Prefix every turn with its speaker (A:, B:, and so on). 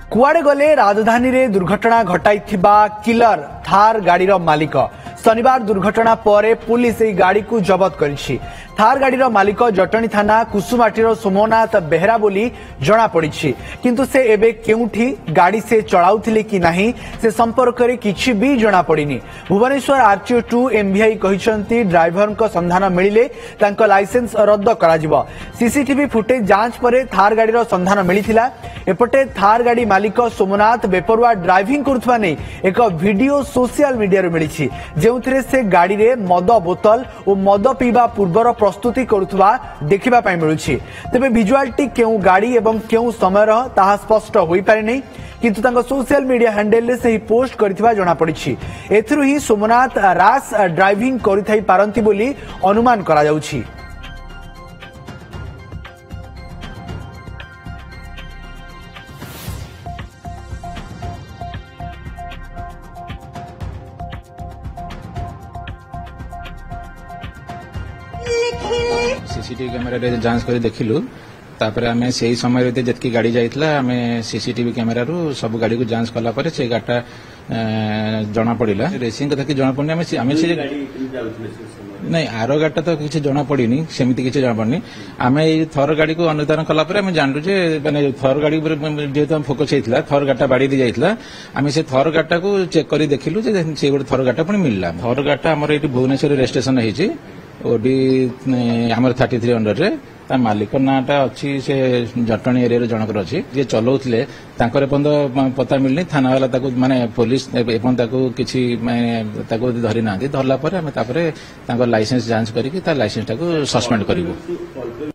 A: कुआड़े गले राजधानी रे दुर्घटना घटाइथिबा किलर थार गाड़ीर मालिक शनिवार दुर्घटना पर पुलिस एही गाड़ी को जबत करिछि। थार गाड़ीर मालिक जटणी थाना कुसुमाटीर सोमनाथ बेहरा बोली जना पड़िछि, किंतु से एबे केउठी गाड़ी से चलाउथिले कि नाही से संपर्क रे किछि भी जना पड़िनी। भुवनेश्वर आरटीओ 2 एमवीआई कहिसंती ड्राइवर को संधान मिलिले तांको लाइसेंस रद्द कराजिबो। सीसीटीवी फुटेज जांच पर थार गाड़ीर संधान मिलिथिला। एपटे थार गाड़ी मालिक सोमनाथ बेपरुआ ड्राइविंग करुवा नहीं एक वीडियो सोशल मीडिया रे मिली, जेउथिरे से गाड़ी रे मद बोतल और मद पीवा पूर्वर प्रस्तुति करुवा देखिबा पई मिलुछि। तबे विजुअलटी केउ गाड़ी एवं केउ समय ताहा स्पष्ट होई पारे नहीं, किंतु तांको सोशल मीडिया हैंडल रे सही पोस्ट करथिबा जणा पड़िछि। एथरु ही सोमनाथ रास ड्राइविंग करिथाई पारंती बोली अनुमान करा जाउछि।
B: सीसीटीवी कैमेरा रे जांच कर देखिलु, तापर आमे सेही समय रे जतकी गाड़ी जाइतला आमे सीसीटीवी कैमेरा रु सब गाड़ी को जांच कला पर से गाटा जना पड़िला। रेसिंग कथा कि जना पड़नी आमे से नहीं आरो गाटा तो किछि जना पड़िनी, सेमिति किछि जना पड़नी। आमे ए थर गाड़ी को अनुधान कला पर आमे जानलु जे माने थर गाड़ी जेहेतु हम फोकस हेइतला थर गाटा बाड़ी दी जाइतला, आमे से थर गाटा को चेक करी देखिलु जे से गोटे थर गाटा पनि मिलला। थर गाटा हमर एठी भुवनेश्वर रेजिस्ट्रेशन हेछि ओडी आमर 33 अंडर रे। ता मालिक नाटा अच्छी से जटणी एरिया रे जनकर अच्छी जे चलाउथिले तांकर पता मिलनी। थाना वाला ताको माने पुलिस एपन ताको किछि माने ताको धरि नांदी, धरला पर आमे तापरे तांकर लाइसेंस जांच करिकि ता लाइसेंस ताको सस्पेंड करिवो।